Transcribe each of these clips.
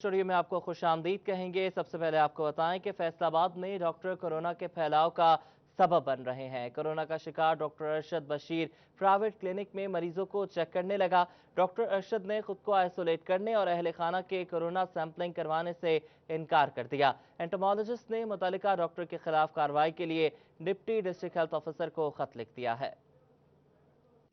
Studio में आपको खुश आमदीद कहेंगे। सबसे पहले आपको बताएं कि फैसलाबाद में डॉक्टर कोरोना के फैलाव का सबब बन रहे हैं। कोरोना का शिकार doctor Arshad Bashir private clinic में मरीजों को चेक करने लगा। डॉक्टर अरशद ने खुद को आइसोलेट करने और अहल खाना के कोरोना सैंपलिंग करवाने से इनकार कर दिया। एंटोमोलॉजिस्ट ने मुतल्लिका डॉक्टर के खिलाफ कार्रवाई के लिए डिप्टी डिस्ट्रिक्ट हेल्थ ऑफिसर को खत लिख दिया है।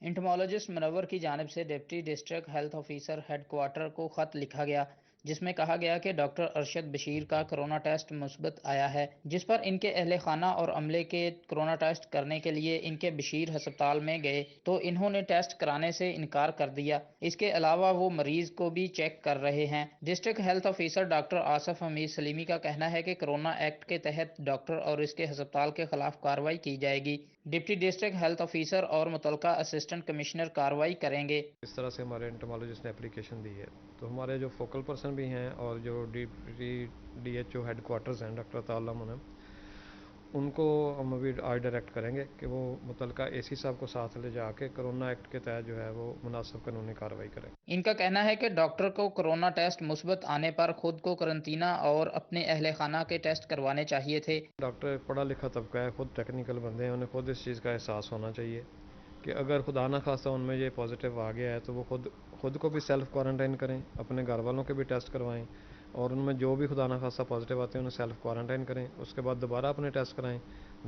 इंटमोलॉजिस्ट मुनव्वर की जानिब से deputy district health officer headquarter को खत लिखा गया, जिसमें कहा गया कि डॉक्टर अरशद बशीर का कोरोना टेस्ट मुस्बत आया है, जिस पर इनके अहले खाना और अमले के कोरोना टेस्ट करने के लिए इनके बशीर हस्पताल में गए तो इन्होंने टेस्ट कराने से इनकार कर दिया। इसके अलावा वो मरीज को भी चेक कर रहे हैं। District health officer doctor Asaf Hamid Salimi का कहना है कि कोरोना एक्ट के तहत डॉक्टर और इसके हस्पताल के खिलाफ कार्रवाई की जाएगी। डिप्टी डिस्ट्रिक्ट हेल्थ ऑफिसर और मुतलका असिस्टेंट कमिश्नर कार्रवाई करेंगे। इस तरह से हमारे एंटोमोलॉजिस्ट ने एप्लीकेशन दी है, तो हमारे जो फोकल पर्सन भी हैं और जो DHO हेडक्वार्टर्स हैं डॉक्टर ताला मुनम, उनको हम अभी आज डायरेक्ट करेंगे कि वो मुतलका AC साहब को साथ ले जाके कोरोना एक्ट के तहत जो है वो मुनासिब कानूनी कार्रवाई करें। इनका कहना है कि डॉक्टर को कोरोना टेस्ट मुस्बत आने पर खुद को करंतना और अपने अहले खाना के टेस्ट करवाने चाहिए थे। डॉक्टर पढ़ा लिखा तबका है, खुद टेक्निकल बंदे हैं, उन्हें खुद इस चीज़ का एहसास होना चाहिए कि अगर खुदा ना खास्ता उनमें ये पॉजिटिव आ गया है तो वो खुद को भी सेल्फ क्वारंटाइन करें, अपने घर वालों के भी टेस्ट करवाएं और उनमें जो भी खुदा ना खास्ता पॉजिटिव आते हैं उन्हें सेल्फ क्वारंटाइन करें। उसके बाद दोबारा अपने टेस्ट कराएं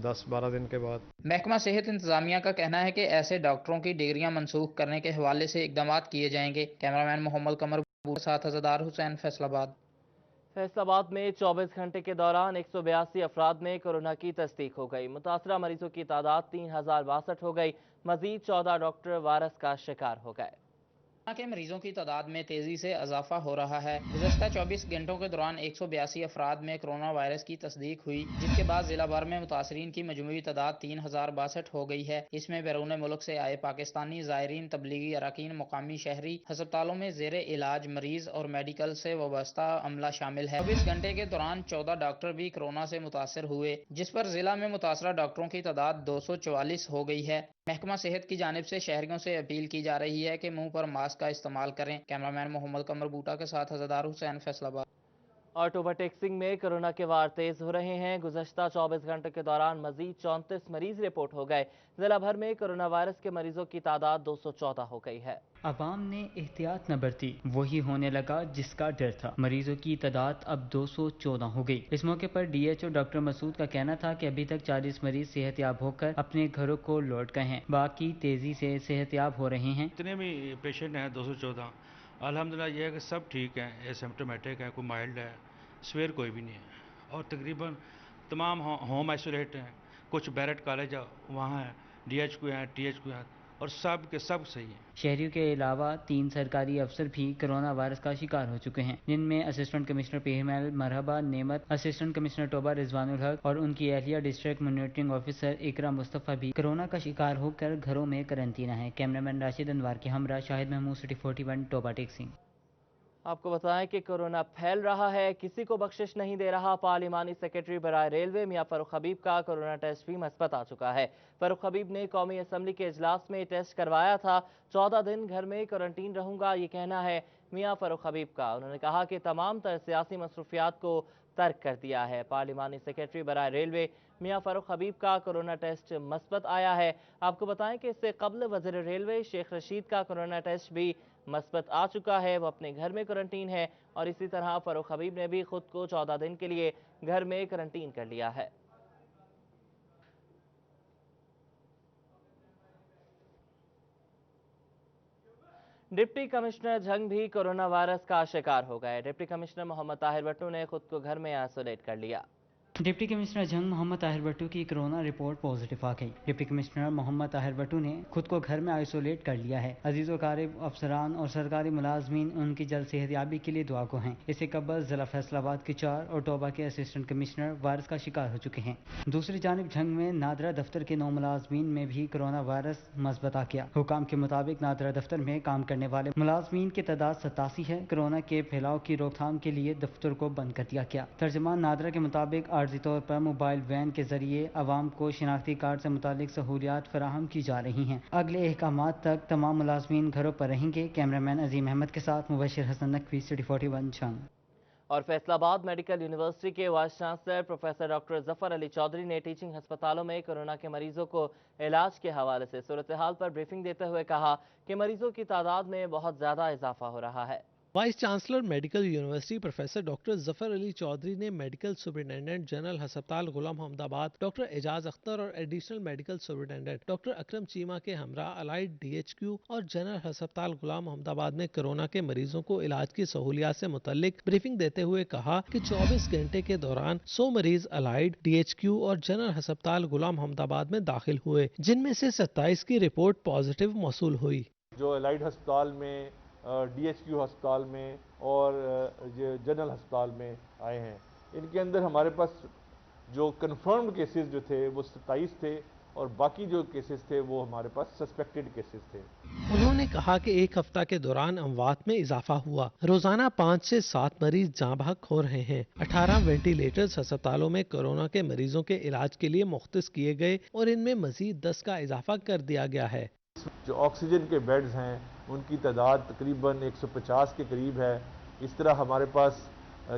10-12 दिन के बाद। महकमा सेहत इंतजामिया का कहना है कि ऐसे डॉक्टरों की डिग्रियां मनसूख करने के हवाले से इकदाम किए जाएंगे। कैमरामैन मोहम्मद कमर के साथ हज़रदार हुसैन, फैसलाबाद। फैसलाबाद में 24 घंटे के दौरान 182 अफराद में कोरोना की तस्दीक हो गई। मुतासरा मरीजों की तादाद 3062 हो गई। मजीद 14 डॉक्टर वायरस का शिकार हो गए। कोरोना के मरीजों की तादाद में तेजी से इजाफा हो रहा है। गुज़श्ता 24 घंटों के दौरान 182 अफराद में कोरोना वायरस की तस्दीक हुई, जिसके बाद जिला भर में मुतासरीन की मजमूई तादाद 3062 हो गई है। इसमें बैरून मुल्क से आए पाकिस्तानी ज़ायरीन, तबलीगी अरकान, मुकामी शहरी, अस्पतालों में जेर इलाज मरीज और मेडिकल से वाबस्ता अमला शामिल है। 24 घंटे के दौरान 14 डॉक्टर भी कोरोना से मुतासर हुए, जिस पर जिला में मुतासरा डॉक्टरों की तादाद 244 हो गई है। महकमा सेहत की जानिब से शहरियों से अपील की जा रही है कि मुंह पर मास्क का इस्तेमाल करें। कैमरामैन मोहम्मद कमर बूटा के साथ हज़रदार हुसैन, फैसलाबाद। ऑटो ओवरटेक्सिंग में कोरोना के वार तेज हो रहे हैं। गुज़श्ता 24 घंटे के दौरान मजीद 34 मरीज रिपोर्ट हो गए। जिला भर में कोरोना वायरस के मरीजों की तादाद 214 हो गई है। अवाम ने एहतियात न बरती, वही होने लगा जिसका डर था। मरीजों की तादाद अब 214 हो गई। इस मौके पर DHO डॉक्टर मसूद का कहना था कि अभी तक 40 मरीज सेहतयाब होकर अपने घरों को लौट गए हैं, बाकी तेजी से सेहतयाब हो रहे हैं। जितने भी पेशेंट हैं 214, अल्हम्दुलिल्लाह ये है कि सब ठीक हैं, एसिम्प्टोमेटिक है, कोई माइल्ड है, सीवियर कोई भी नहीं है। और तकरीबन तमाम होम आइसोलेट हैं। कुछ बैरट कॉलेज वहाँ हैं, DHQ हैं, THQ हैं, और सब के सब सही हैं। शहरियों के अलावा 3 सरकारी अफसर भी कोरोना वायरस का शिकार हो चुके हैं, जिनमें असिस्टेंट कमिश्नर पीरमहल मरहबा नेमत, असिस्टेंट कमिश्नर टोबा रिजवानुल हक और उनकी अहलिया डिस्ट्रिक्ट मॉनिटरिंग ऑफिसर इकरा मुस्तफ़ा भी कोरोना का शिकार होकर घरों में करंतना है। कैमरामैन राशिद अनवार के हमरा शाहिद महमूद, सिटी 41, टोबा टेक्सिंग। आपको बताएं कि कोरोना फैल रहा है, किसी को बख्शिश नहीं दे रहा। पार्लिमानी सेक्रेटरी बराए रेलवे मियां फारूक हबीब का कोरोना टेस्ट भी मस्बत आ चुका है। फारूक हबीब ने कौमी असम्बली के इजलास में टेस्ट करवाया था। 14 दिन घर में क्वारंटीन रहूंगा, ये कहना है मियां फारूक हबीब का। उन्होंने कहा कि तमाम तर सियासी मसरूफियात को तर्क कर दिया है। पार्लिमानी सेक्रेटरी बराए रेलवे मियां फारूक हबीब का कोरोना टेस्ट मस्बत आया है। आपको बताएं कि इससे कबल वज़ीर रेलवे शेख रशीद का कोरोना टेस्ट भी मस्बत आ चुका है। वो अपने घर में क्वारंटीन है और इसी तरह फारूक हबीब ने भी खुद को 14 दिन के लिए घर में क्वारंटीन कर लिया है। डिप्टी कमिश्नर झंग भी कोरोना वायरस का शिकार हो गए। डिप्टी कमिश्नर मोहम्मद ताहिर भट्टू ने खुद को घर में आइसोलेट कर लिया। डिप्टी कमिश्नर जंग मोहम्मद ताहिर भट्टू की कोरोना रिपोर्ट पॉजिटिव आ गई। डिप्टी कमिश्नर मोहम्मद ताहिर भट्टू ने खुद को घर में आइसोलेट कर लिया है। अजीज व क़ारिब अफसरान और सरकारी मुलाजमीन उनकी जल्द सेहतयाबी के लिए दुआ को हैं। इससे कबल जिला फैसलाबाद के 4 और टोबा के असिस्टेंट कमिश्नर वायरस का शिकार हो चुके हैं। दूसरी जानिब झंग में नादरा दफ्तर के 9 मुलाजमीन में भी कोरोना वायरस मस्बत आ गया। हुकाम के मुताबिक नादरा दफ्तर में काम करने वाले मुलाजमीन की तादाद 87 है। कोरोना के फैलाव की रोकथाम के लिए दफ्तर को बंद कर दिया गया। तर्जमान नादरा के मुताबिक आर्जी तौर पर मोबाइल वैन के जरिए आवाम को शिनाख्ती कार्ड से मुतालिक सहूलियात फराहम की जा रही हैं। अगले अहकामात तक तमाम मुलाजमीन घरों पर रहेंगे। कैमरामैन अजीम अहमद के साथ मुबशिर हसन नकवी, सिटी 41, झंग। اور फैसलाबाद मेडिकल यूनिवर्सिटी के vice chancellor professor doctor Zafar Ali Chaudhry ने टीचिंग अस्पतालों में कोरोना के मरीजों को इलाज के हवाले से सूरत हाल पर ब्रीफिंग देते हुए कहा कि मरीजों की तादाद में बहुत ज़्यादा इजाफा हो रहा है। Vice chancellor medical university professor doctor Zafar Ali Chaudhry ने मेडिकल सुपरिटेंडेंट जनरल हस्पताल गुलाम अहमदाबाद डॉक्टर एजाज अख्तर और additional medical superintendent doctor Akram Cheema के हमरा अलाइड DHQ और जनरल हस्पताल गुलाम अहमदाबाद में कोरोना के मरीजों को इलाज की सहूलियात से मुतल्लिक ब्रीफिंग देते हुए कहा कि 24 घंटे के दौरान 100 मरीज अलाइड DHQ और जनरल हस्पताल गुलाम अहमदाबाद में दाखिल हुए, जिनमें से 27 की रिपोर्ट पॉजिटिव मौसूल हुई। जो अलाइड अस्पताल में, DHQ अस्पताल में और जनरल अस्पताल में आए हैं, इनके अंदर हमारे पास जो कंफर्म्ड केसेस जो थे वो 27 थे और बाकी जो केसेस थे वो हमारे पास सस्पेक्टेड केसेस थे। उन्होंने कहा कि एक हफ्ता के दौरान अमवात में इजाफा हुआ। रोजाना 5 से 7 मरीज जाँ बहक हो रहे हैं। 18 वेंटिलेटर्स अस्पतालों में कोरोना के मरीजों के इलाज के लिए मुख्तस किए गए और इनमें मजीद 10 का इजाफा कर दिया गया है। जो ऑक्सीजन के बेड्स हैं उनकी तादाद तकरीबन 150 के करीब है। इस तरह हमारे पास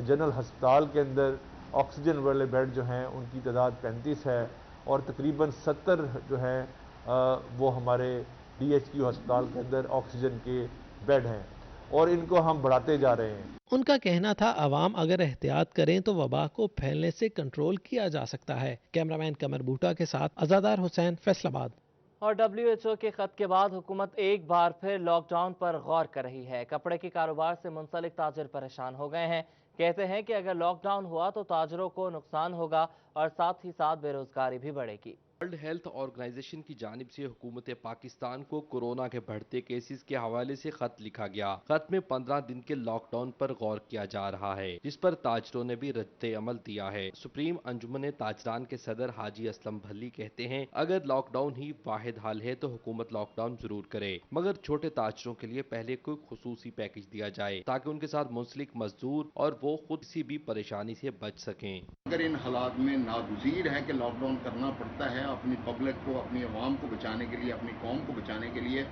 जनरल हस्पताल के अंदर ऑक्सीजन वाले बेड जो हैं उनकी तादाद 35 है और तकरीबन 70 जो हैं वो हमारे DHQ अस्पताल के अंदर ऑक्सीजन के बेड हैं और इनको हम बढ़ाते जा रहे हैं। उनका कहना था आवाम अगर एहतियात करें तो वबा को फैलने से कंट्रोल किया जा सकता है। कैमरामैन कमर बूटा के साथ अज़ादार हुसैन, फैसलाबाद। और WHO के खत के बाद हुकूमत एक बार फिर लॉकडाउन पर गौर कर रही है। कपड़े के कारोबार से मुंसलिक ताजिर परेशान हो गए हैं। कहते हैं कि अगर लॉकडाउन हुआ तो ताजिरों को नुकसान होगा और साथ ही साथ बेरोजगारी भी बढ़ेगी। वर्ल्ड हेल्थ ऑर्गेनाइजेशन की जानिब से हुकूमत पाकिस्तान को कोरोना के बढ़ते केसेस के हवाले से खत लिखा गया। खत में 15 दिन के लॉकडाउन पर गौर किया जा रहा है, जिस पर ताजरों ने भी रद्द अमल दिया है। सुप्रीम अंजुमन ताजरान के सदर हाजी असलम भल्ली कहते हैं अगर लॉकडाउन ही वाहिद हल है तो हुकूमत लॉकडाउन जरूर करे, मगर छोटे ताजरों के लिए पहले कोई खुसूसी पैकेज दिया जाए ताकि उनके साथ मुंसलिक मजदूर और वो खुद किसी भी परेशानी से बच सकें। अगर इन हालात में नागुज़ीर है कि लॉकडाउन करना पड़ता है अपनी पब्लिक को, अपनी आवाम को बचाने के लिए, अपनी कौम को बचाने के लिए,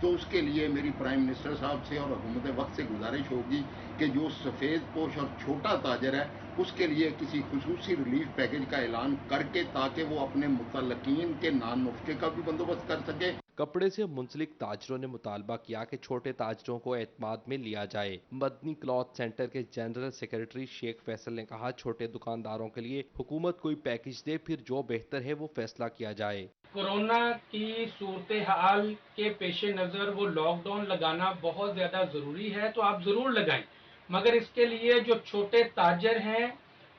तो उसके लिए मेरी प्राइम मिनिस्टर साहब से और हुकूमत वक्त से गुजारिश होगी कि जो सफ़ेद पोश और छोटा ताजर है उसके लिए किसी खुसूसी रिलीफ पैकेज का ऐलान करके ताकि वो अपने मुतल्लकीन के नान नुस्खे का भी बंदोबस्त कर सके। कपड़े से मुंसलिक ताजरों ने मुतालबा किया कि छोटे ताजरों को एतमाद में लिया जाए। मदनी क्लॉथ सेंटर के जनरल सेक्रेटरी शेख फैसल ने कहा छोटे दुकानदारों के लिए हुकूमत कोई पैकेज दे, फिर जो बेहतर है वो फैसला किया जाए। कोरोना की सूरत हाल के पेश नज़र वो लॉकडाउन लगाना बहुत ज़्यादा ज़रूरी है, तो आप ज़रूर लगाएं, मगर इसके लिए जो छोटे ताजर हैं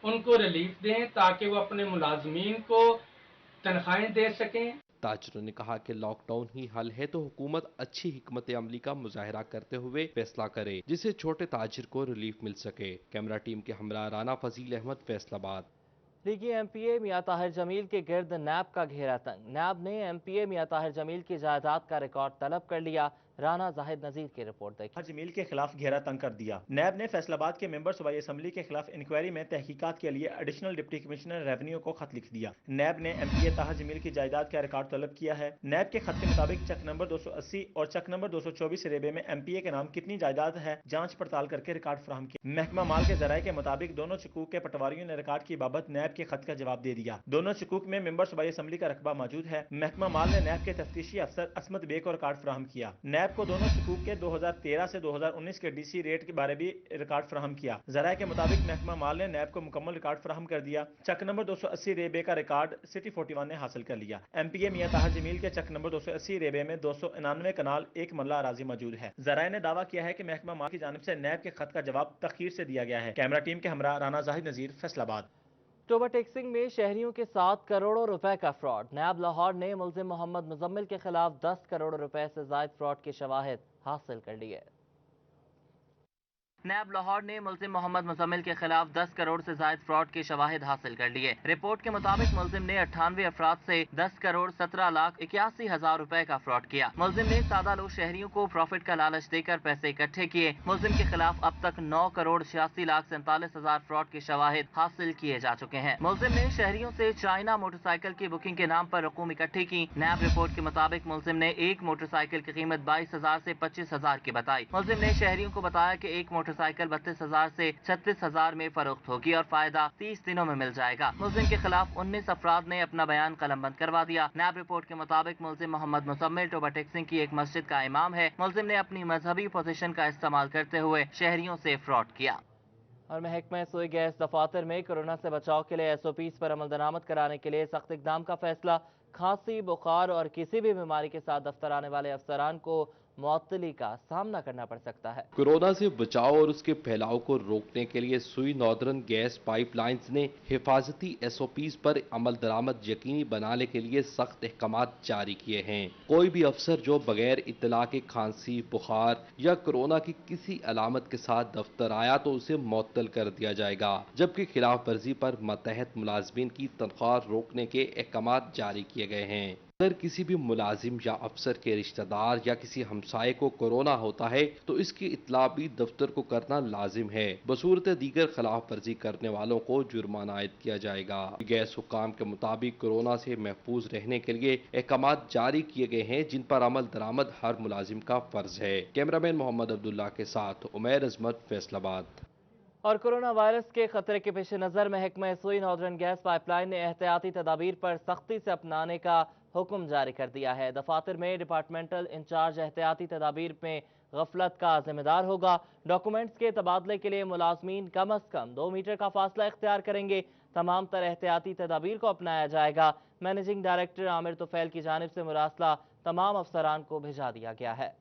उनको रिलीफ दें ताकि वो अपने मुलाजमीन को तनख्वाहें दे सकें। ताजरों ने कहा कि लॉकडाउन ही हल है तो हुकूमत अच्छी हिकमत अमली का मुजाहरा करते हुए फैसला करे जिससे छोटे ताजिर को रिलीफ मिल सके। कैमरा टीम के हमरा राना फजील अहमद, फैसलाबाद। लीगी MPA मियां ताहिर जमील के गिर्द नैब का घेरा तंग। नैब ने MPA मियां ताहिर जमील की जायदाद का रिकॉर्ड तलब कर लिया। राना जाहिद नजीर की रिपोर्ट देखिए। जमील के खिलाफ घेरा तंग कर दिया। नैब ने फैसलाबाद के मेंबर सूबाई असम्बली के खिलाफ इंक्वायरी में तहकीकात के लिए एडिशनल डिप्टी कमिश्नर रेवेन्यू को खत लिख दिया। नैब ने MPA ताहिर जमील की जायदाद का रिकॉर्ड तलब किया है। नैब के खत के मुताबिक चक नंबर 280 और चक नंबर 224 रेबे में MPA के नाम कितनी जायदाद है जांच पड़ताल करके रिकॉर्ड फराहम किया। महकमा माल के जराये के मुताबिक दोनों चकूक के पटवारियों ने रिकॉर्ड की बाबत नैब के खत का जवाब दे दिया। दोनों चकूक में मेंबर सूबाई असम्बली का रकबा मौजूद है। महकमा माल ने नैब के तफ्तीशी अफसर असमत बे को रिकॉर्ड फराहम किया। नैब को दोनों चकूक के 2013 से 2019 के DC रेट के बारे भी रिकॉर्ड फराहम किया। जराये के मुताबिक महकमा माल ने नैब को मुकम्मल रिकॉर्ड फराहम कर दिया। चक नंबर 280 रेबे का रिकॉर्ड सिटी 41 ने हासिल कर लिया। MPA मियां ताहिर जमील के चक नंबर 280 रेबे में 299 कनाल 1 मल्ला अराजी मौजूद है। जराये ने दावा किया है कि महकमा माल की जानिब से नैब के खत का जवाब तखीर से दिया गया है। कैमरा टीम के हमरा राना जाहिद नजीर, फैसलाबाद। ओवरटेक्सिंग में शहरियों के साथ करोड़ों रुपए का फ्रॉड। नैब लाहौर ने मुल्जिम मोहम्मद मुजम्मिल के खिलाफ 10 करोड़ रुपए से जायद फ्रॉड के शवाहिद हासिल कर लिए। नैब लाहौर ने मुल्जिम मोहम्मद मुजम्मिल के खिलाफ 10 करोड़ से जायद फ्रॉड के शवाहिद हासिल कर लिए। रिपोर्ट के मुताबिक मुल्जिम ने 98 अफराद से 10 करोड़ 17 लाख 81 हजार रुपए का फ्रॉड किया। मुल्जिम ने सादा लोग शहरियों को प्रॉफिट का लालच देकर पैसे इकट्ठे किए। मुल्जिम के खिलाफ अब तक 9 करोड़ 86 लाख 47 हजार फ्रॉड के शवाहिद हासिल किए जा चुके हैं। मुल्जिम ने शहरियों से चाइना मोटरसाइकिल की बुकिंग के नाम पर रकूम इकट्ठी की। नैब रिपोर्ट के मुताबिक मुल्जिम ने एक मोटरसाइकिल की कीमत 22,000 से 25,000 की बताई। मुल्जिम ने शहरियों को बताया कि एक मोटरसाइकिल मोटरसाइकिल 32,000 से 36,000 में फरोख्त होगी और फायदा 30 दिनों में मिल जाएगा। मुलजिम के खिलाफ 19 अफराद ने अपना बयान कलमबंद करवा दिया। नैब रिपोर्ट के मुताबिक मुलजिम मोहम्मद मुसम्मिल टोबाटेक सिंह की एक मस्जिद का इमाम है। मुलजिम ने अपनी मजहबी पोजीशन का इस्तेमाल करते हुए शहरियों से फ्रॉड किया। और महकमा सुई गैस दफातर में कोरोना से बचाव के लिए SOPs पर अमल दरामद कराने के लिए सख्त इकदाम का फैसला। खांसी, बुखार और किसी भी बीमारी के साथ दफ्तर आने वाले अफसरान को मुअत्तली का सामना करना पड़ सकता है। कोरोना से बचाव और उसके फैलाव को रोकने के लिए सुई नॉर्दर्न गैस पाइपलाइंस ने हिफाजती SOPs पर अमल दरामद यकीनी बनाने के लिए सख्त अहकामात जारी किए हैं। कोई भी अफसर जो बगैर इत्तला के खांसी, बुखार या कोरोना की किसी अलामत के साथ दफ्तर आया तो उसे मुअत्तल कर दिया जाएगा, जबकि खिलाफ वर्जी पर मतहत मुलाजमीन की तनख्वाह रोकने के अहकामात जारी किए गए हैं। अगर किसी भी मुलाजिम या अफसर के रिश्तेदार या किसी हमसाये को कोरोना होता है तो इसकी इत्तला भी दफ्तर को करना लाजिम है। बसूरत दीगर खिलाफ वर्जी करने वालों को जुर्माना आयद किया जाएगा। गैस हुक्काम के मुताबिक कोरोना से महफूज रहने के लिए अहकामात जारी किए गए हैं, जिन पर अमल दरामद हर मुलाजिम का फर्ज है। कैमरामैन मोहम्मद अब्दुल्ला के साथ उमैर अजमत, फैसलाबाद। और कोरोना वायरस के खतरे के पेश नज़र महकमा सुई नॉर्दर्न गैस पाइपलाइन ने एहतियाती तदाबीर पर सख्ती से अपनाने का हुक्म जारी कर दिया है। दफातर में डिपार्टमेंटल इंचार्ज एहतियाती तदाबीर में गफलत का जिम्मेदार होगा। डॉक्यूमेंट्स के तबादले के लिए मुलाजमीन कम अज कम 2 मीटर का फासला इख्तियार करेंगे। तमाम तर एहतियाती तदाबीर को अपनाया जाएगा। मैनेजिंग डायरेक्टर आमिर तुफैल की जानिब से मुरासला तमाम अफसरान को भेजा दिया गया है।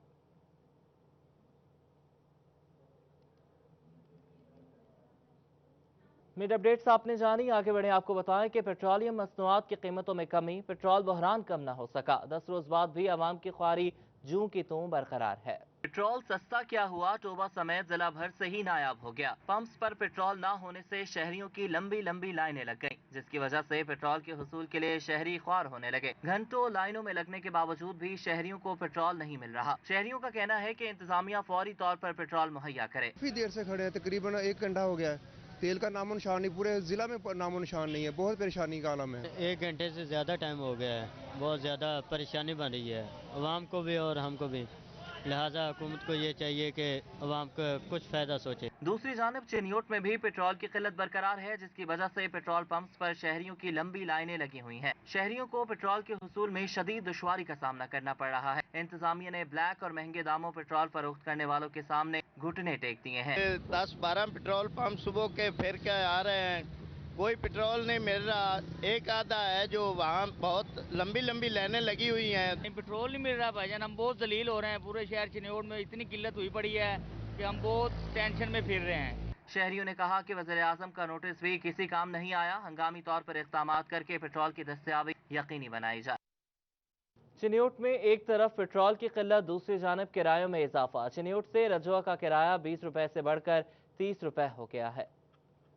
मिड अपडेट्स आपने जानी। आगे बढ़े आपको बताएं कि पेट्रोलियम मसनूआत की कीमतों में कमी, पेट्रोल बहरान कम न हो सका। 10 रोज बाद भी आवाम की ख्वारी जूं की तूं बरकरार है। पेट्रोल सस्ता क्या हुआ, टोबा समेत जिला भर से ही नायाब हो गया। पंप्स पर पेट्रोल ना होने से शहरियों की लंबी लंबी लाइनें लग गईं, जिसकी वजह से पेट्रोल के हुसूल के लिए शहरी ख्वार होने लगे। घंटों लाइनों में लगने के बावजूद भी शहरियों को पेट्रोल नहीं मिल रहा। शहरियों का कहना है कि इंतजामिया फौरी तौर पर पेट्रोल मुहैया करे। काफी देर से खड़े हैं, तकरीबन 1 घंटा हो गया है। तेल का नामो निशान नहीं, पूरे जिला में नामो निशान नहीं है। बहुत परेशानी का आलम है। 1 घंटे से ज़्यादा टाइम हो गया है। बहुत ज़्यादा परेशानी बन रही है अवाम को भी और हमको भी। लिहाजा हुकूमत को ये चाहिए कि अवाम को कुछ फ़ायदा सोचे। दूसरी जानिब चिन्योट में भी पेट्रोल की किल्लत बरकरार है, जिसकी वजह से पेट्रोल पंप्स पर शहरियों की लंबी लाइनें लगी हुई हैं। शहरियों को पेट्रोल के हुसूल में शदीद दुश्वारी का सामना करना पड़ रहा है। इंतजामिया ने ब्लैक और महंगे दामों पेट्रोल फरोख्त करने वालों के सामने घुटने टेक दिए हैं। 10-12 पेट्रोल पंप सुबह के फिर के आ रहे हैं, कोई पेट्रोल नहीं मिल रहा। एक आधा है जो वहाँ बहुत लंबी लंबी लाइनें लगी हुई हैं। पेट्रोल नहीं मिल रहा भाईजान, हम बहुत जलील हो रहे हैं। पूरे शहर चिन्योट में इतनी किल्लत हुई पड़ी है कि हम बहुत टेंशन में फिर रहे हैं। शहरियों ने कहा कि वज़ीर आज़म का नोटिस भी किसी काम नहीं आया। हंगामी तौर पर इक़दामात करके पेट्रोल की दस्तयाबी यकीनी बनाई जाए। चिन्योट में एक तरफ पेट्रोल की किल्लत, दूसरी जानब किरायों में इजाफा। चिन्योट से रजुआ का किराया 20 रुपए से बढ़कर 30 रुपए हो गया है।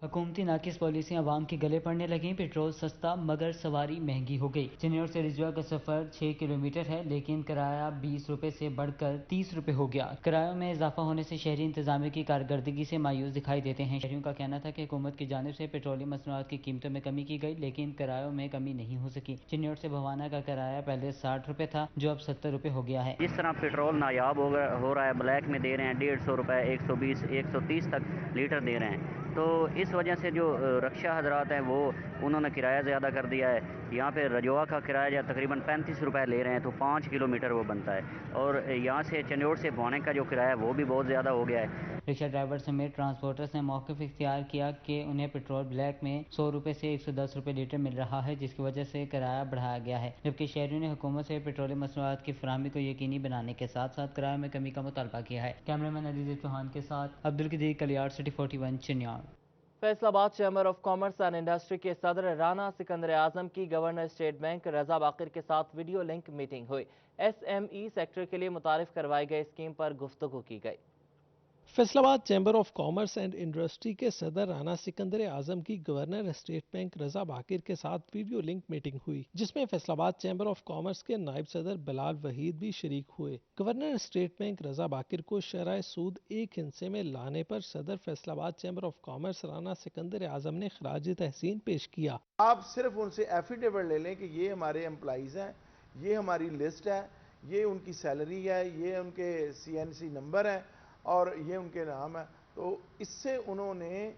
हुकूमती नाकिस पॉलिसियाँ आवाम के गले पड़ने लगी। पेट्रोल सस्ता मगर सवारी महंगी हो गई। चिन्योट से रिजवा का सफर 6 किलोमीटर है, लेकिन किराया 20 रुपए से बढ़कर 30 रुपए हो गया। किरायों में इजाफा होने से शहरी इंतजामिया की कारकर्दगी से मायूस दिखाई देते हैं। शहरियों का कहना था कि हुकूमत की जानिब से पेट्रोलियम मसनूआत की कीमतों में कमी की गई, लेकिन किरायों में कमी नहीं हो सकी। चिन्योट से भवाना का किराया पहले 60 रुपए था, जो अब 70 रुपए हो गया है। इस तरह पेट्रोल नायाब हो रहा है, ब्लैक में दे रहे हैं 150 रुपए, 120, 130 तक लीटर दे रहे हैं। तो इस वजह से जो रक्षा हजरात हैं वो उन्होंने किराया ज़्यादा कर दिया है। यहाँ पे रजवा का किराया तकरीबन 35 रुपए ले रहे हैं, तो 5 किलोमीटर वो बनता है। और यहाँ से चिन्योट से भवाने का जो किराया है वो भी बहुत ज़्यादा हो गया है। रिक्शा ड्राइवर समेत ट्रांसपोर्टर्स ने मौक़िफ़ इख्तियार किया कि उन्हें पेट्रोल ब्लैक में 100 रुपए से 110 रुपए लीटर मिल रहा है, जिसकी वजह से किराया बढ़ाया गया है। जबकि शहरियों ने हुकूमत से पेट्रोलियम मसनूआत की फराहमी को यकीनी बनाने के साथ साथ किराए में कमी का मुतालबा किया है। कैमरामैन अजीज चौहान के साथ Abdul Qadir, Kaliyar, city 41, Chiniot. Faisalabad chamber of commerce and industry के सदर राना सिकंदर आजम की governor state bank Raza Baqir के साथ वीडियो लिंक मीटिंग हुई। SME सेक्टर के लिए मुतारिफ करवाई गई स्कीम पर गुफ्तगू की गई। Faisalabad chamber of commerce and industry के सदर राना सिकंदर आजम की governor state bank Raza Baqir के साथ वीडियो लिंक मीटिंग हुई, जिसमें फैसलाबाद चैम्बर ऑफ कॉमर्स के नायब सदर बिलाल वहीद भी शरीक हुए। Governor state bank Raza Baqir को शरह सूद 1 हिस्से में लाने पर सदर Faisalabad chamber of commerce Rana Sikandar Azam ने खराज तहसीन पेश किया। आप सिर्फ उनसे एफिडेविट ले लें कि ये हमारे एम्प्लॉइज हैं, ये हमारी लिस्ट है, ये उनकी सैलरी है, ये उनके CNC नंबर है और ये उनके नाम है, تو اس سے انہوں نے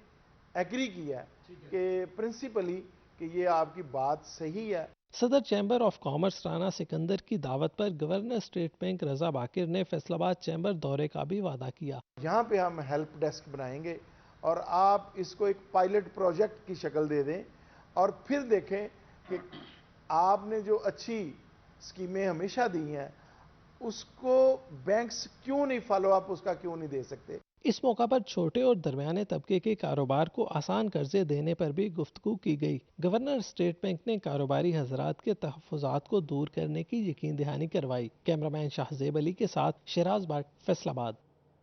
ایگری کیا ہے کہ پرنسپلی کہ یہ آپ کی بات صحیح ہے۔ صدر chamber of commerce Rana Sikandar کی دعوت پر گورنر اسٹیٹ بینک رضا باقر نے فیصل آباد چیمبر دورے کا بھی وعدہ کیا۔ یہاں پہ ہم ہیلپ ڈیسک بنائیں گے اور آپ اس کو ایک پائلٹ پروجیکٹ کی شکل دے دیں اور پھر دیکھیں کہ آپ نے جو اچھی اسکیمیں ہمیشہ دی ہیں اس کو بینکس کیوں نہیں فالو اپ اس کا کیوں نہیں دے سکتے۔ اس موقع پر چھوٹے اور درمیانے طبقے کے کاروبار کو آسان قرضے دینے پر بھی گفتگو کی گئی۔ گورنر اسٹیٹ بینک نے کاروباری حضرات کے تحفظات کو دور کرنے کی یقین دہانی کروائی۔ کیمرامین شاہزیب علی کے ساتھ شیراز بٹ، فیصل آباد۔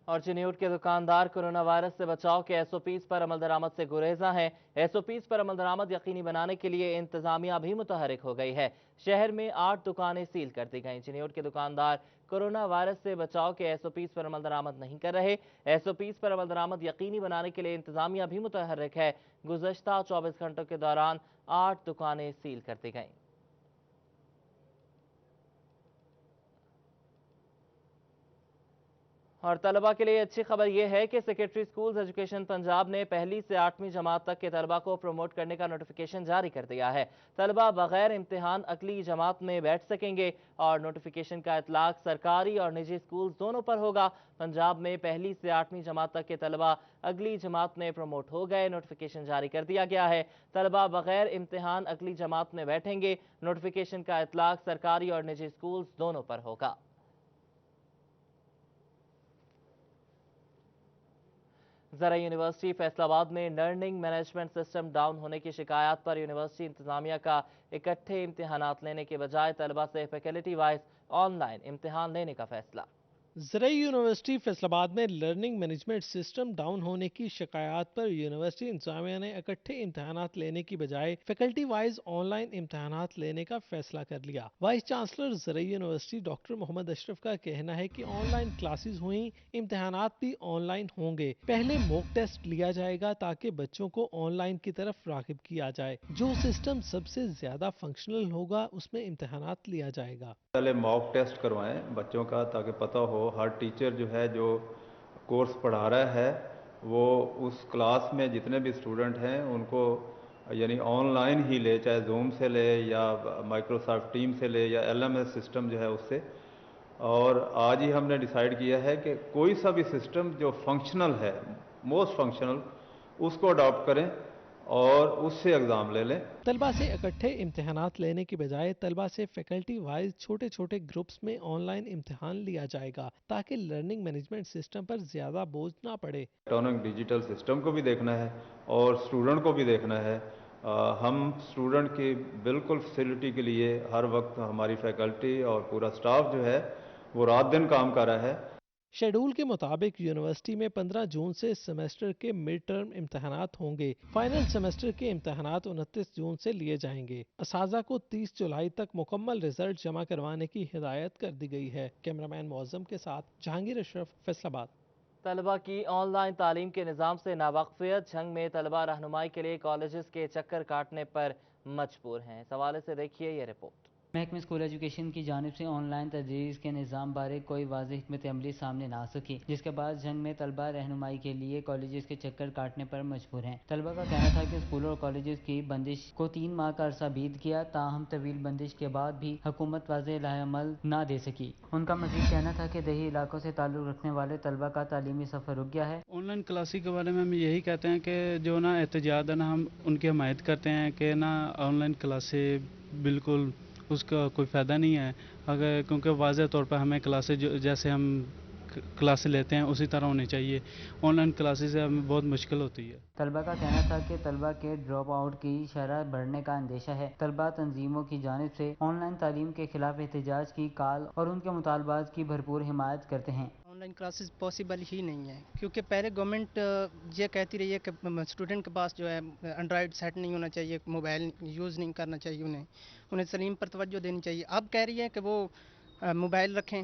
اور چنیوٹ کے دکاندار کورونا وائرس سے بچاؤ کے SOPs پر عمل درآمد سے گریزاں ہیں۔ SOPs پر عمل درآمد یقینی بنانے کے لیے انتظامیہ بھی متحرک ہو گئی ہے۔ شہر میں 8 دکانیں سیل کر دی گئیں۔ چنیوٹ کے دکاندار کورونا وائرس سے بچاؤ کے SOPs پر عمل درآمد نہیں کر رہے۔ SOPs پر عمل درآمد یقینی بنانے کے لیے انتظامیہ بھی متحرک ہے۔ گزشتہ 24 گھنٹوں کے دوران 8 دکانیں سیل کر دی گئیں۔ اور طلبہ کے لیے اچھی خبر یہ ہے کہ سیکریٹری اسکولز ایجوکیشن پنجاب نے پہلی سے 8ویں جماعت تک کے طلبہ کو پروموٹ کرنے کا نوٹیفیکیشن جاری کر دیا ہے۔ طلبہ بغیر امتحان اگلی جماعت میں بیٹھ سکیں گے اور نوٹیفیکیشن کا اطلاق سرکاری اور نجی اسکولز دونوں پر ہوگا۔ پنجاب میں پہلی سے 8ویں جماعت تک کے طلبہ اگلی جماعت میں پروموٹ ہو گئے۔ نوٹیفیکیشن جاری کر دیا گیا ہے۔ طلبہ بغیر امتحان اگلی جماعت میں بیٹھیں گے۔ نوٹیفیکیشن کا اطلاق سرکاری اور نجی اسکولز دونوں پر ہوگا۔ زرعی یونیورسٹی فیصل آباد میں لرننگ مینجمنٹ سسٹم ڈاؤن ہونے کی شکایات پر یونیورسٹی انتظامیہ کا اکٹھے امتحانات لینے کے بجائے طلبہ سے فیکلٹی وائز آن لائن امتحان لینے کا فیصلہ۔ زرعی یونیورسٹی فیصل آباد میں لرننگ مینجمنٹ سسٹم ڈاؤن ہونے کی شکایات پر یونیورسٹی انتظامیہ نے اکٹھے امتحانات لینے کی بجائے فیکلٹی وائز آن لائن امتحانات لینے کا فیصلہ کر لیا۔ وائس چانسلر زرعی یونیورسٹی ڈاکٹر محمد اشرف کا کہنا ہے کہ آن لائن کلاسز ہوئیں، امتحانات بھی آن لائن ہوں گے۔ پہلے موک ٹیسٹ لیا جائے گا تاکہ بچوں کو آن لائن کی طرف راغب کیا جائے۔ جو سسٹم سب سے زیادہ فنکشنل ہوگا اس میں امتحانات لیا جائے گا۔ پہلے موک ٹیسٹ کروائیں بچوں کا تاکہ پتہ ہو ہر ٹیچر جو ہے جو کورس پڑھا رہا ہے وہ اس کلاس میں جتنے بھی اسٹوڈنٹ ہیں ان کو یعنی آن لائن ہی لے، چاہے زوم سے لے یا مائکروسافٹ ٹیم سے لے یا LMS سسٹم جو ہے اس سے۔ اور آج ہی ہم نے ڈیسائیڈ کیا ہے کہ کوئی سا بھی سسٹم جو فنکشنل ہے، موسٹ فنکشنل، اس کو اڈاپٹ کریں اور اس سے ایگزام لے لیں۔ طلبہ سے اکٹھے امتحانات لینے کی بجائے طلبہ سے فیکلٹی وائز چھوٹے چھوٹے گروپس میں آن لائن امتحان لیا جائے گا تاکہ لرننگ مینجمنٹ سسٹم پر زیادہ بوجھ نہ پڑے۔ الیکٹرانک ڈیجیٹل سسٹم کو بھی دیکھنا ہے اور اسٹوڈنٹ کو بھی دیکھنا ہے۔ ہم اسٹوڈنٹ کی بالکل فیسلٹی کے لیے ہر وقت ہماری فیکلٹی اور پورا سٹاف جو ہے وہ رات دن کام کر رہا ہے۔ شیڈول کے مطابق یونیورسٹی میں 15 جون سے سیمیسٹر کے مڈ ٹرم امتحانات ہوں گے۔ فائنل سیمیسٹر کے امتحانات 29 جون سے لیے جائیں گے۔ اساتذہ کو 30 جولائی تک مکمل رزلٹ جمع کروانے کی ہدایت کر دی گئی ہے۔ کیمرامین معظم کے ساتھ جہانگیر اشرف، فیصل آباد۔ طلبہ کی آن لائن تعلیم کے نظام سے ناواقفیت، جھنگ میں طلبہ رہنمائی کے لیے کالجز کے چکر کاٹنے پر مجبور ہیں۔ اس حوالے سے دیکھیے یہ رپورٹ۔ محکمہ اسکول ایجوکیشن کی جانب سے آن لائن تدریس کے نظام بارے کوئی واضح حکمت عملی سامنے نہ آ سکی، جس کے بعد جنگ میں طلبہ رہنمائی کے لیے کالجز کے چکر کاٹنے پر مجبور ہیں۔ طلبہ کا کہنا تھا کہ اسکولوں اور کالجز کی بندش کو 3 ماہ کا عرصہ بیت گیا، تاہم طویل بندش کے بعد بھی حکومت واضح لائحہ عمل نہ دے سکی۔ ان کا مزید کہنا تھا کہ دیہی علاقوں سے تعلق رکھنے والے طلبہ کا تعلیمی سفر رک گیا ہے۔ آن لائن کلاسز کے بارے میں ہم یہی کہتے ہیں کہ جو نا احتجاج ہے نا، ہم ان کی حمایت کرتے ہیں کہ نا آن لائن کلاسیں بالکل اس کا کوئی فائدہ نہیں ہے، اگر کیونکہ واضح طور پر ہمیں کلاسیں جیسے ہم کلاسیں لیتے ہیں اسی طرح ہونی چاہیے۔ آن لائن کلاسز سے ہمیں بہت مشکل ہوتی ہے۔ طلبہ کا کہنا تھا کہ طلبہ کے ڈراپ آؤٹ کی شرح بڑھنے کا اندیشہ ہے۔ طلبہ تنظیموں کی جانب سے آن لائن تعلیم کے خلاف احتجاج کی کال اور ان کے مطالبات کی بھرپور حمایت کرتے ہیں۔ آن لائن کلاسز پاسبل ہی نہیں ہے، کیونکہ پہلے گورنمنٹ یہ کہتی رہی ہے کہ اسٹوڈنٹ کے پاس جو ہے اینڈرائڈ سیٹ نہیں ہونا چاہیے، موبائل یوز نہیں کرنا چاہیے، انہیں تعلیم پر توجہ دینی چاہیے۔ اب کہہ رہی ہے کہ وہ موبائل رکھیں،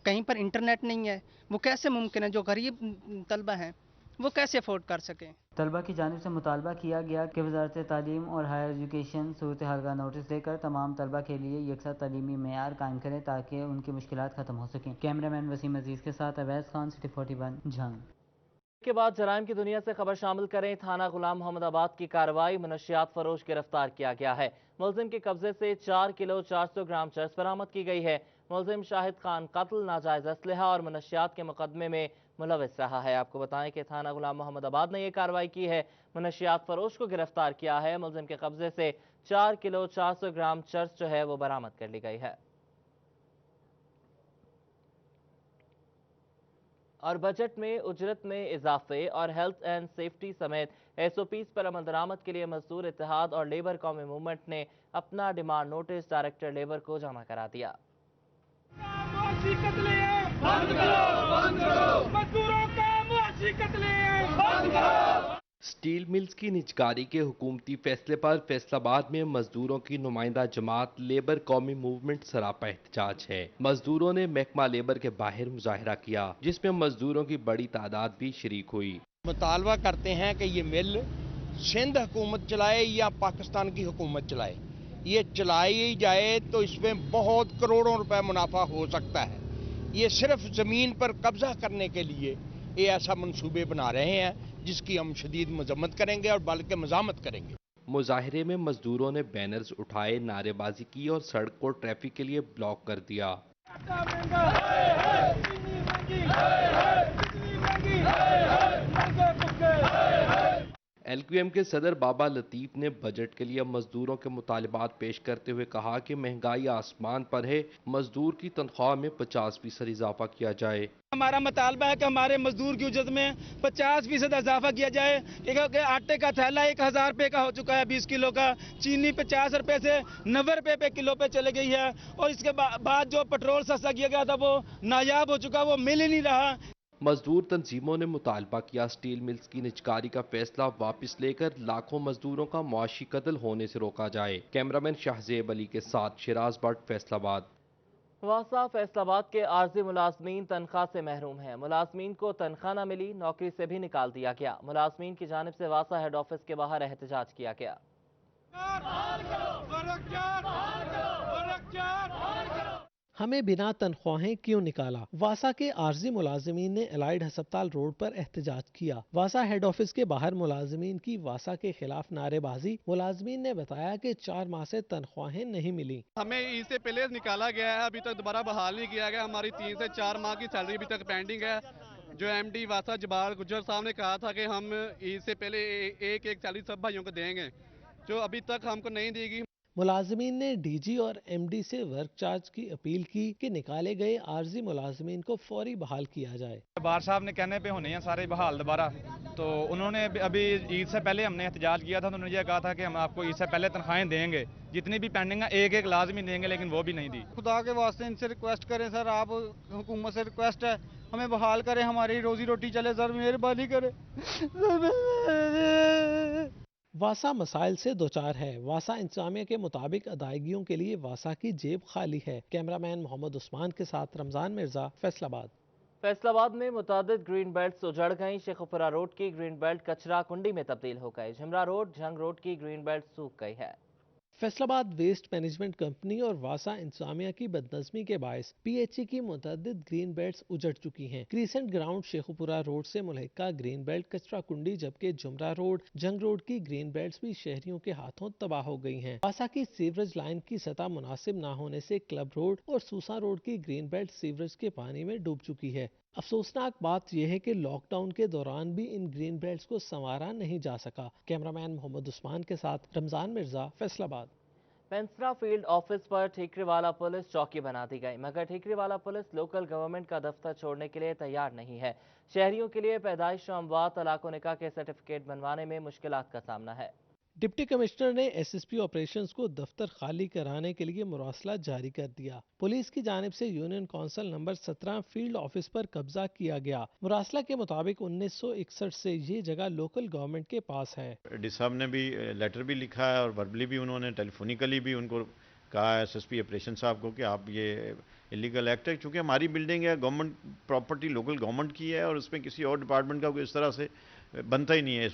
کہیں پر انٹرنیٹ نہیں ہے، وہ کیسے ممکن ہے؟ جو غریب طلبہ ہیں وہ کیسے افورڈ کر سکیں؟ طلبہ کی جانب سے مطالبہ کیا گیا کہ وزارت تعلیم اور ہائر ایجوکیشن صورتحال کا نوٹس دے کر تمام طلبہ کے لیے یکساں تعلیمی معیار قائم کرے تاکہ ان کی مشکلات ختم ہو سکیں۔ کیمرہ مین وسیم عزیز کے ساتھ اویس خان، سٹی 41، جھنگ۔ के बाद जराइम की दुनिया से खबर शामिल करें। थाना गुलाम मोहम्मदाबाद की कार्रवाई, मनशियात फरोश गिरफ्तार किया गया है। मुलजिम के कब्जे से 4 किलो 400 ग्राम चरस बरामद की गई है। मुलजिम शाहिद खान कत्ल, नाजायज असलहा और मनशियात के मुकदमे में मुलविस रहा है। आपको बताएं कि थाना गुलाम मोहम्मदाबाद ने यह कार्रवाई की है। मनशियात फरोश को गिरफ्तार किया है। मुलजिम के कब्जे से 4 किलो 400 ग्राम चरस जो है वो बरामद कर ली गई है। और बजट में उजरत में इजाफे और हेल्थ एंड सेफ्टी समेत SOPs पर अमल दरामद के लिए मजदूर इत्तेहाद और लेबर कौमी मूवमेंट ने अपना डिमांड नोटिस डायरेक्टर लेबर को जमा करा दिया। स्टील मिल्स की निजकारी के हुकूमती फैसले पर फैसलाबाद में मजदूरों की नुमाइंदा जमात लेबर कौमी मूवमेंट सरापा एहतजाज है। मजदूरों ने महकमा लेबर के बाहर मुजाहरा किया, जिसमें मजदूरों की बड़ी तादाद भी शरीक हुई। मुतालबा करते हैं कि ये मिल सिंध हुकूमत चलाए या पाकिस्तान की हुकूमत चलाए, ये चलाई जाए तो इसमें बहुत करोड़ों रुपए मुनाफा हो सकता है। ये सिर्फ जमीन पर कब्जा करने के लिए ये ऐसा मंसूबे बना रहे हैं, जिसकी हम शदीद मजम्मत करेंगे और बल्कि मजामत करेंगे। मुजाहिरे में मजदूरों ने बैनर्स उठाए, नारेबाजी की और सड़क को ट्रैफिक के लिए ब्लॉक कर दिया। LQM के सदर बाबा लतीफ ने बजट के लिए मजदूरों के मुतालिबात पेश करते हुए कहा कि महंगाई आसमान पर है, मजदूर की तनख्वाह में 50% इजाफा किया जाए। हमारा मुतालबा है कि हमारे मजदूर की उजरत में 50% इजाफा किया जाए। आटे का थैला 1000 रुपये का हो चुका है, 20 किलो का। चीनी 50 रुपये से 90 रुपये पे किलो पे चले गई है। और इसके बाद जो पेट्रोल सस्ता किया गया था वो नायाब हो चुका, वो मिल ही नहीं रहा। मजदूर तंजीमों ने मुतालबा किया स्टील मिल्स की निजकारी का फैसला वापस लेकर लाखों मजदूरों का मुआशी कत्ल होने से रोका जाए। कैमरामैन शाहजेब अली के साथ शिराज भट्ट, फैसलाबाद। वासा फैसलाबाद के आर्जी मुलाजमीन तनख्वाह से महरूम हैं। मुलाजमीन को तनख्वाह न मिली, नौकरी से भी निकाल दिया गया। मुलाजमीन की जानिब से वासा हेड ऑफिस के बाहर एहतजाज किया गया। हमें बिना तनख्वाहें क्यों निकाला? वासा के आर्जी मुलाजमीन ने एलाइड हस्पताल रोड पर एहतजाज किया। वासा हेड ऑफिस के बाहर मुलाजमीन की वासा के खिलाफ नारेबाजी। मुलाजमीन ने बताया कि 4 माह से तनख्वाहें नहीं मिली। हमें ईद से पहले निकाला गया है, अभी तक दोबारा बहाल नहीं किया गया। हमारी 3 से 4 माह की सैलरी अभी तक पेंडिंग है। जो MD वासा जबार गुज्जर साहब ने कहा था कि हम ईद से पहले एक सैलरी सब भाइयों को देंगे, जो अभी तक हमको नहीं दी गई। मुलाजमीन ने DG और MD से वर्क चार्ज की अपील की कि निकाले गए आर्जी मुलाजमीन को फौरी बहाल किया जाए। बार साहब ने कहने पे होने हैं सारे बहाल दोबारा, तो उन्होंने अभी ईद से पहले हमने एहतजाज किया था, तो उन्होंने ये कहा था कि हम आपको ईद से पहले तनख्वाहें देंगे, जितनी भी पेंडिंग है एक लाजमी देंगे, लेकिन वो भी नहीं दी। खुदा के वास्ते इनसे रिक्वेस्ट करें सर, आप हुकूमत से रिक्वेस्ट है, हमें बहाल करें, हमारी रोजी रोटी चले सर, मेहरबानी करें। वासा मसाइल से दोचार है। वासा इंतजामिया के मुताबिक अदायगियों के लिए वासा की जेब खाली है। कैमरामैन मोहम्मद उस्मान के साथ रमजान मिर्जा, फैसलाबाद। फैसलाबाद में मुतादिद ग्रीन बेल्ट उजड़ गई। शेखुपुरा रोड की ग्रीन बेल्ट कचरा कुंडी में तब्दील हो गई। झिमरा रोड, झंग रोड की ग्रीन बेल्ट सूख गई है। फैसलाबाद वेस्ट मैनेजमेंट कंपनी और वासा इंतजामिया की बदनज़मी के बायस PHE की मुतअद्दिद ग्रीन बेल्ट्स उजड़ चुकी हैं। क्रीसेंट ग्राउंड शेखुपुरा रोड से मुल्हिका ग्रीन बेल्ट कचरा कुंडी, जबकि जुमरा रोड, जंग रोड की ग्रीन बेल्ट्स भी शहरियों के हाथों तबाह हो गई हैं। वासा की सीवरेज लाइन की सतह मुनासिब न होने से क्लब रोड और सूसा रोड की ग्रीन बेल्ट सीवरेज के पानी में डूब चुकी है। अफसोसनाक बात यह है कि लॉकडाउन के दौरान भी इन ग्रीन बेल्ट्स को संवारा नहीं जा सका। कैमरामैन मोहम्मद उस्मान के साथ रमजान मिर्जा, फैसलाबाद। पेंसरा फील्ड ऑफिस पर ठीकरीवाला पुलिस चौकी बना दी गई, मगर ठीकरीवाला पुलिस लोकल गवर्नमेंट का दफ्तर छोड़ने के लिए तैयार नहीं है। शहरियों के लिए पैदाइश अमवात तलाक निकाह के सर्टिफिकेट बनवाने में मुश्किलात का सामना है। डिप्टी कमिश्नर ने SSP ऑपरेशंस को दफ्तर खाली कराने के लिए मुरासला जारी कर दिया। पुलिस की जानिब से union council number 17 field office पर कब्जा किया गया। मुरासला के मुताबिक 1961 से ये जगह लोकल गवर्नमेंट के पास है। डी साहब ने भी लेटर भी लिखा है और वर्बली भी उन्होंने टेलीफोनिकली भी उनको कहा है SSP ऑपरेशन साहब को कि आप ये इलीगल एक्ट है, चूँकि हमारी बिल्डिंग है, गवर्नमेंट प्रॉपर्टी लोकल गवर्नमेंट की है और उसमें किसी और डिपार्टमेंट का कोई इस तरह से बनता ही नहीं है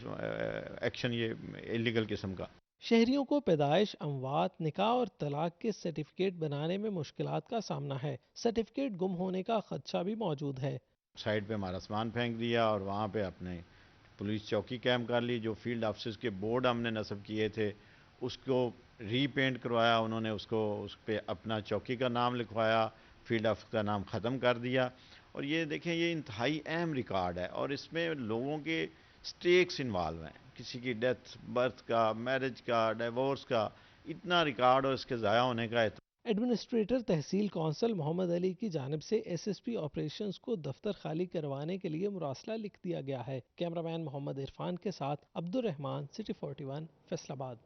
एक्शन ये इलीगल किस्म का। शहरियों को पैदाइश, अमवात, निकाह और तलाक के सर्टिफिकेट बनाने में मुश्किलात का सामना है। सर्टिफिकेट गुम होने का खदशा भी मौजूद है। साइड पे हमारा सामान फेंक दिया और वहाँ पे अपने पुलिस चौकी कैम कर ली। जो फील्ड ऑफिसर्स के बोर्ड हमने नस्ब किए थे उसको रीपेंट करवाया उन्होंने, उसको उस पर अपना चौकी का नाम लिखवाया, फील्ड ऑफिस का नाम ख़त्म कर दिया। और ये देखें, ये इंतहाई अहम रिकॉर्ड है और इसमें लोगों के स्टेक्स इन्वॉल्व हैं, किसी की डेथ, बर्थ का, मैरिज का, डिवोर्स का, इतना रिकॉर्ड और इसके ज़ाया होने का। एडमिनिस्ट्रेटर तहसील कौंसल मोहम्मद अली की जानिब से एसएसपी ऑपरेशंस को दफ्तर खाली करवाने के लिए मुरासला लिख दिया गया है। कैमरामैन मोहम्मद इरफान के साथ अब्दुल रहमान, सिटी 41, फैसलाबाद।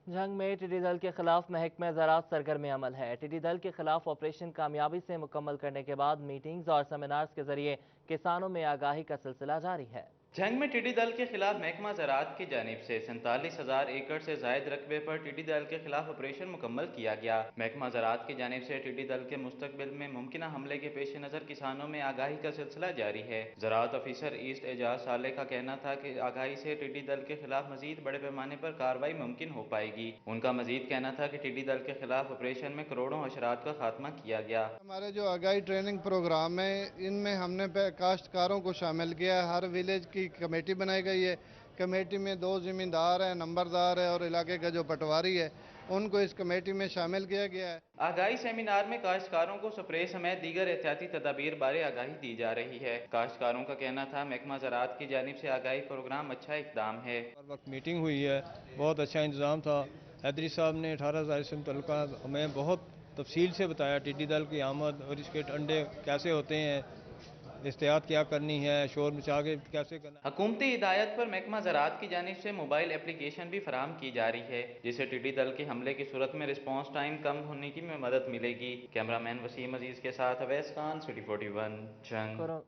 जंग में टिड्डी दल के खिलाफ महकमा ज़राअत सरगर्म अमल है। टिड्डी दल के खिलाफ ऑपरेशन कामयाबी से मुकम्मल करने के बाद मीटिंग्स और सेमिनार्स के जरिए किसानों में आगाही का सिलसिला जारी है। जंग में टिड्डी दल के खिलाफ महकमा ज़राअत की जानिब से 47,000 एकड़ से जायद रकबे पर टिड्डी दल के खिलाफ ऑपरेशन मुकम्मल किया गया। महकमा ज़राअत की जानिब से टिड्डी दल के मुस्तकबिल में मुमकिन हमले के पेश नज़र किसानों में आगाही का सिलसिला जारी है। ज़राअत ऑफिसर ईस्ट एजाज साले का कहना था कि आगाही से टिड्डी दल के खिलाफ मजीद बड़े पैमाने पर कार्रवाई मुमकिन हो पाएगी। उनका मजीद कहना था कि टिड्डी दल के खिलाफ ऑपरेशन में करोड़ों हशरात का खात्मा किया गया। हमारे जो आगाही ट्रेनिंग प्रोग्राम है इनमें हमने काश्तकारों को शामिल किया है। हर विलेज की कमेटी बनाई गई है। कमेटी में 2 जिम्मेदार हैं, नंबरदार है और इलाके का जो पटवारी है, उनको इस कमेटी में शामिल किया गया है। आगाही सेमिनार में काश्तकारों को स्प्रे समेत दीगर एहतियाती तदाबीर बारे आगाही दी जा रही है। काश्तकारों का कहना था महकमा ज़राअत की जानिब से आगाही प्रोग्राम अच्छा इक़दाम है। हर वक्त मीटिंग हुई है, बहुत अच्छा इंतज़ाम था। हैदरी साहब ने 18,000 से मुतल्लिक़ हमें बहुत तफसील से बताया टिड्डी दल की आमद और इसके अंडे कैसे होते हैं, एहतियात क्या करनी है, शोर मचा के कैसे करना। हुकूमती हिदायत पर महकमा ज़राअत की जानिब से मोबाइल एप्लीकेशन भी फराहम की जा रही है, जिससे टिड्डी दल के हमले की सूरत में रिस्पॉन्स टाइम कम होने की मदद मिलेगी। कैमरामैन वसीम अजीज के साथ अवैस खान, सिटी 41, जंग।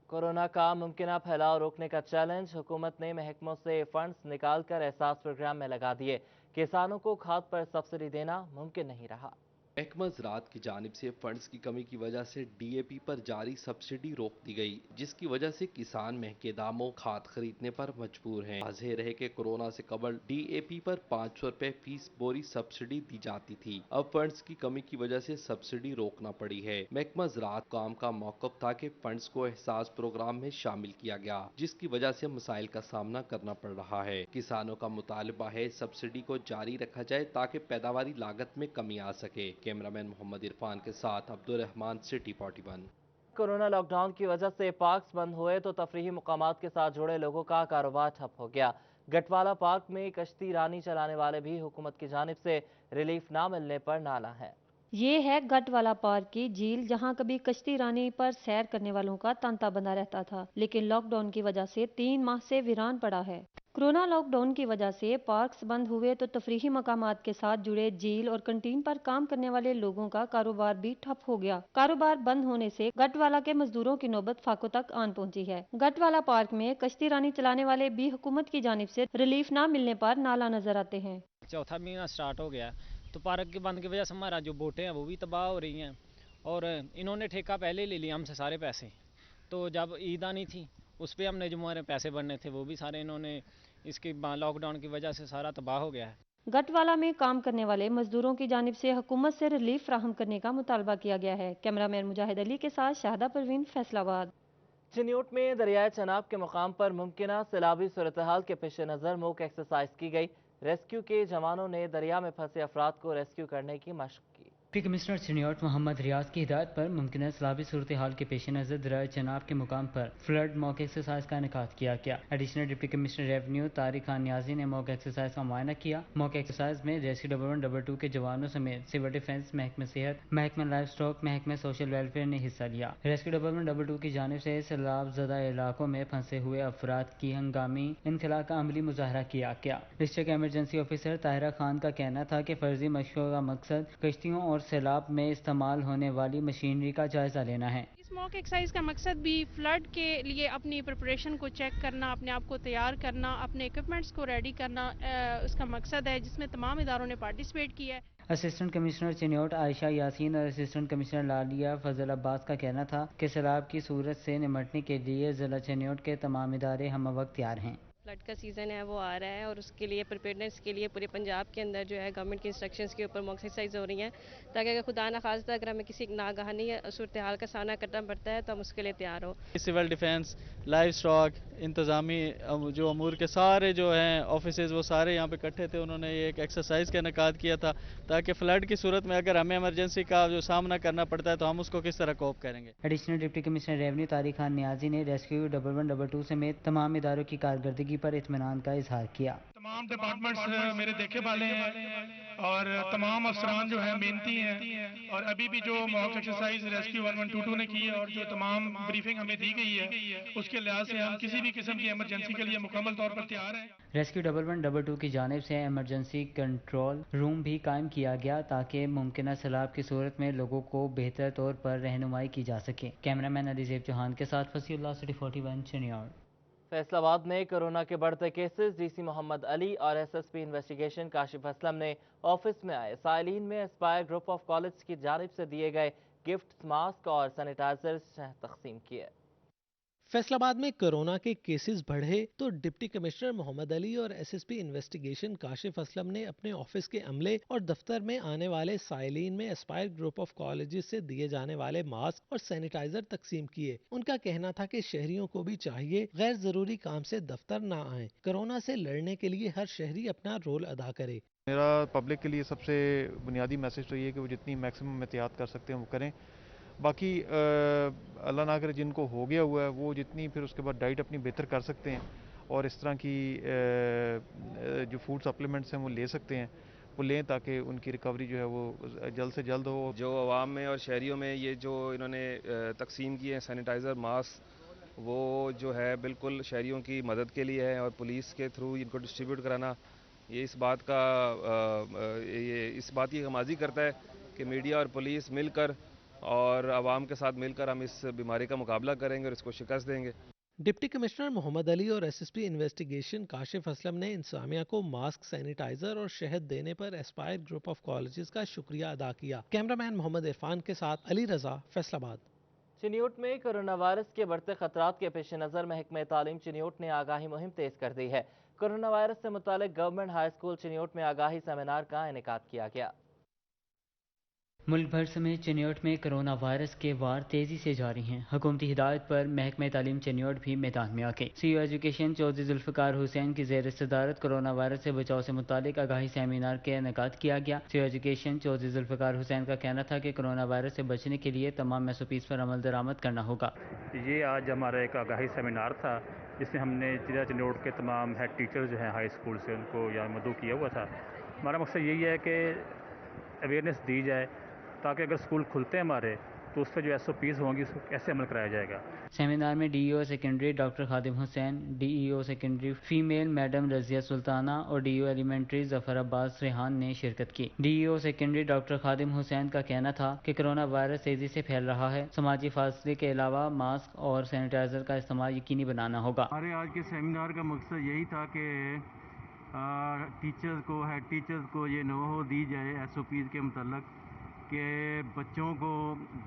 कोरोना का मुमकिन फैलाव रोकने का चैलेंज, हुकूमत ने महकमों से फंड्स निकाल कर एहसास प्रोग्राम में लगा दिए। किसानों को खाद पर सब्सिडी देना मुमकिन नहीं रहा। महकमा ज़राअत की जानिब से फंड्स की कमी की वजह से DAP पर जारी सब्सिडी रोक दी गई, जिसकी वजह से किसान महंगे दामों खाद खरीदने पर मजबूर हैं। वाज़ेह रहे कि कोरोना से कबल DAP पर 500 रुपए फीस बोरी सब्सिडी दी जाती थी। अब फंड्स की कमी की वजह से सब्सिडी रोकना पड़ी है। महकमा ज़राअत काम का मौक़िफ़ था कि फंड्स को एहसास प्रोग्राम में शामिल किया गया, जिसकी वजह से मसाइल का सामना करना पड़ रहा है। किसानों का मुतालबा है सब्सिडी को जारी रखा जाए ताकि पैदावारी लागत में कमी आ सके। कैमरामैन मोहम्मद इरफान के साथ Abdul Rahman, city 41। Corona lockdown की वजह से पार्क्स बंद हुए तो तफरीही मुकामात के साथ जुड़े लोगों का कारोबार ठप हो गया। गटवाला पार्क में कश्ती रानी चलाने वाले भी हुकूमत की जानिब से रिलीफ ना मिलने पर नाला है। ये है गटवाला पार्क की झील, जहां कभी कश्ती रानी पर सैर करने वालों का तांता बना रहता था, लेकिन लॉकडाउन की वजह से 3 माह से वीरान पड़ा है। कोरोना लॉकडाउन की वजह से पार्क्स बंद हुए तो तफरीही मकामात के साथ जुड़े झील और कंटीन पर काम करने वाले लोगों का कारोबार भी ठप हो गया। कारोबार बंद होने से गटवाला के मजदूरों की नौबत फाकों तक आन पहुंची है। गटवाला पार्क में कश्ती रानी चलाने वाले भी हुकूमत की जानिब से रिलीफ न मिलने पर नाला नजर आते हैं। चौथा महीना स्टार्ट हो गया तो पार्क के बंद की वजह से हमारा जो बोटें हैं वो भी तबाह हो रही हैं, और इन्होंने ठेका पहले ले लिया हमसे सारे पैसे। तो जब ईद आनी थी उस पर हमने जो हमारे पैसे भरने थे वो भी सारे इन्होंने इसकी लॉकडाउन की वजह से सारा तबाह हो गया है। गटवाला में काम करने वाले मजदूरों की जानिब से हुकूमत से रिलीफ फ्राहम करने का मुतालबा किया गया है। कैमरामैन मुजाहिद अली के साथ शाहदा परवीन, फैसलाबाद। चिन्यूट में दरियाए चनाब के मुकाम पर मुमकिना सैलाबी सूरत हाल के पेश नज़र मॉक एक्सरसाइज की गई। रेस्क्यू के जवानों ने दरिया में फंसे अफराद को रेस्क्यू करने की मशक की। डिप्टी कमिश्नर चिन्यूट मोहम्मद रियाज की हिदायत पर मुमकिन सैलाबी सूरत हाल के पेश नज़र दरियाए चनाब के मुकाम पर फ्लड मॉक एक्सरसाइज का इनेकाद किया गया। Additional deputy commissioner revenue Tariq Khan Niazi ने मॉक एक्सरसाइज का मुआयना किया। मॉक एक्सरसाइज में रेस्क्यू डबल 122 के जवानों समेत सिविल डिफेंस, महकमा सेहत, महकमा लाइफ स्टॉक, महकमा सोशल वेलफेयर ने हिस्सा लिया। रेस्क्यू डबल 122 की जानिब से सैलाब ज़दा इलाकों में फंसे हुए अफराद की हंगामी इनखला का अमली मुजाहरा किया गया। District emergency officer Tahira Khan का कहना था कि फर्जी मशकों का मकसद कश्तियों और सैलाब में इस्तेमाल होने वाली मशीनरी का जायजा लेना है। इस मॉक एक्सरसाइज का मकसद भी फ्लड के लिए अपनी प्रिपरेशन को चेक करना, अपने आप को तैयार करना, अपने इक्विपमेंट्स को रेडी करना उसका मकसद है, जिसमें तमाम इदारों ने पार्टिसिपेट किया है। असिस्टेंट कमिश्नर चिन्यूट आयशा यासीन और असिस्टेंट कमिश्नर लालिया फजल अब्बास का कहना था कि सैलाब की सूरत से निमटने के लिए जिला चिन्यूट के तमाम इदारे हम वक्त तैयार हैं। फ्लड का सीज़न है वो आ रहा है और उसके लिए प्रिपेयरनेस के लिए पूरे पंजाब के अंदर जो है गवर्नमेंट की इंस्ट्रक्शंस के ऊपर मॉक एक्सरसाइज हो रही हैं, ताकि अगर खुदा न खास्ता अगर हमें किसी नागहानी सूरत हाल का सामना करना पड़ता है तो हम उसके लिए तैयार हो। सिविल डिफेंस, लाइव स्टॉक, इंतज़ामी जो अमूर के सारे जो हैं ऑफिसेज वो सारे यहाँ पे इकट्ठे थे। उन्होंने ये एक एक्सरसाइज का इनेकाद किया था ताकि फ्लड की सूरत में अगर हमें इमरजेंसी का जो सामना करना पड़ता है तो हम उसको किस तरह कोप करेंगे। Additional deputy commissioner revenue Tariq Khan Niazi ने रेस्क्यू 1112 समेत तमाम इदारों की कारकर्दगी पर इत्मीनान का इजहार किया। तमाम डिपार्टमेंट्स मेरे देखे वाले हैं और तमाम अफसरान जो है मेहनती हैं और अभी भी जो मॉक एक्सरसाइज रेस्क्यू 1122 ने की है और जो तमाम ब्रीफिंग हमें दी गई है उसके लिहाज से हम किसी भी किस्म की इमरजेंसी के लिए मुकम्मल तौर पर तैयार हैं। रेस्क्यू 1122 की जानिब से इमरजेंसी कंट्रोल रूम भी कायम किया गया ताकि मुमकिन सैलाब की सूरत में लोगों को बेहतर तौर पर रहनुमाई की जा सके। कैमरामैन अलीजेब चौहान के साथ फसीउल्लाह, सिटी 41 चिन्याड़। फैसलाबाद में कोरोना के बढ़ते केसेस, डीसी मोहम्मद अली और एसएसपी इन्वेस्टिगेशन काशिफ असलम ने ऑफिस में आए साइलिन में एस्पायर ग्रुप ऑफ कॉलेज की जानिब से दिए गए गिफ्ट, मास्क और सैनिटाइजर तकसीम किए। फैसलाबाद में कोरोना के केसेस बढ़े तो डिप्टी कमिश्नर मोहम्मद अली और एसएसपी इन्वेस्टिगेशन काशिफ असलम ने अपने ऑफिस के अमले और दफ्तर में आने वाले साइलिन में एस्पायर ग्रुप ऑफ कॉलेजेस से दिए जाने वाले मास्क और सैनिटाइजर तकसीम किए। उनका कहना था कि शहरियों को भी चाहिए गैर जरूरी काम से दफ्तर न आए। कोरोना से लड़ने के लिए हर शहरी अपना रोल अदा करे। मेरा पब्लिक के लिए सबसे बुनियादी मैसेज तो ये है कि वो जितनी मैक्सिमम एहतियात कर सकते हैं वो करें। बाकी अल्लाह ना करे जिनको हो गया हुआ है वो जितनी फिर उसके बाद डाइट अपनी बेहतर कर सकते हैं और इस तरह की जो फूड सप्लीमेंट्स हैं वो ले सकते हैं, वो लें ताकि उनकी रिकवरी जो है वो जल्द से जल्द हो। जो आवाम में और शहरियों में ये जो इन्होंने तकसीम किए हैं सैनिटाइज़र, मास्क, वो जो है बिल्कुल शहरियों की मदद के लिए है और पुलिस के थ्रू इनको डिस्ट्रीब्यूट कराना ये इस बात की हमाजी करता है कि मीडिया और पुलिस मिलकर और आवाम के साथ मिलकर हम इस बीमारी का मुकाबला करेंगे और इसको शिकस्त देंगे। डिप्टी कमिश्नर मोहम्मद अली और एसएसपी इन्वेस्टिगेशन काशिफ असलम ने इंतजामिया को मास्क, सैनिटाइजर और शहद देने पर एस्पायर ग्रुप ऑफ कॉलेजेस का शुक्रिया अदा किया। कैमरामैन मोहम्मद इरफान के साथ अली रजा, फैसलाबाद। चिन्योट में कोरोना वायरस के बढ़ते खतरात के पेश नज़र महकमे तालीम चिन्योट ने आगाही मुहिम तेज कर दी है। कोरोना वायरस से मुतालिक गवर्नमेंट हाई स्कूल चिन्योट में आगाही सेमिनार का इनेकाद किया गया। मुल्क भर समेत चिन्योट में कोरोना वायरस के वार तेजी से जारी हैं। हुकूमती हिदायत पर महकमे तालीम चिन्योट भी मैदान में आके सीईओ एजुकेशन चौधरी जुल्फकार हुसैन की ज़ेर सदारत कोरोना वायरस से बचाव से मुतालिक आगाही सेमिनार के इनेकाद किया गया। सीईओ एजुकेशन चौधरी जुल्फकार हुसैन का कहना था कि कोरोना वायरस से बचने के लिए तमाम एसओपीज़ पर अमल दरामद करना होगा। ये आज हमारा एक आगाही सेमिनार था जिसमें हमने जिला चिन्योट के तमाम हेड टीचर जो हैं हाई स्कूल से उनको यहाँ मदऊ किया हुआ था। हमारा मकसद यही है कि अवेयरनेस दी जाए ताकि अगर स्कूल खुलते हैं हमारे तो उस पर जो एसओपीज़ होंगी उसको कैसे अमल कराया जाएगा। सेमिनार में DEO secondary doctor Khadim Hussain, DEO secondary female madam Razia Sultana और डीईओ एलिमेंट्री जफर अब्बास रेहान ने शिरकत की। DEO secondary doctor Khadim Hussain का कहना था कि कोरोना वायरस तेजी से फैल रहा है, समाजी फासले के अलावा मास्क और सैनिटाइजर का इस्तेमाल यकीनी बनाना होगा। हमारे आज के सेमिनार का मकसद यही था कि टीचर्स को, हेड टीचर्स को ये नो दी जाए एसओपीज़ के मतलब कि बच्चों को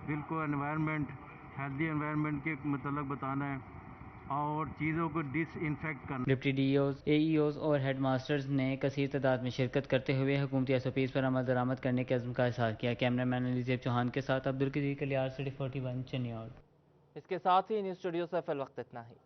बिल्कुल एनवायरनमेंट, हेल्दी एनवायरनमेंट के मतलब बताना है और चीज़ों को डिसइंफेक्ट करना। डिप्टी डीईओज, एईओज और हेड मास्टर्स ने कसीर तादाद में शिरकत करते हुए हुकूमती एसओपीज़ पर अमल दरामद करने के अज़्म का इज़हार किया। कैमरामैन अलीजेब चौहान के साथ अब्दुल कदीर कलियार, सिटी 41 चिन्याड़। इसके साथ ही न्यूज़ स्टूडियो से फिल वक्त इतना ही।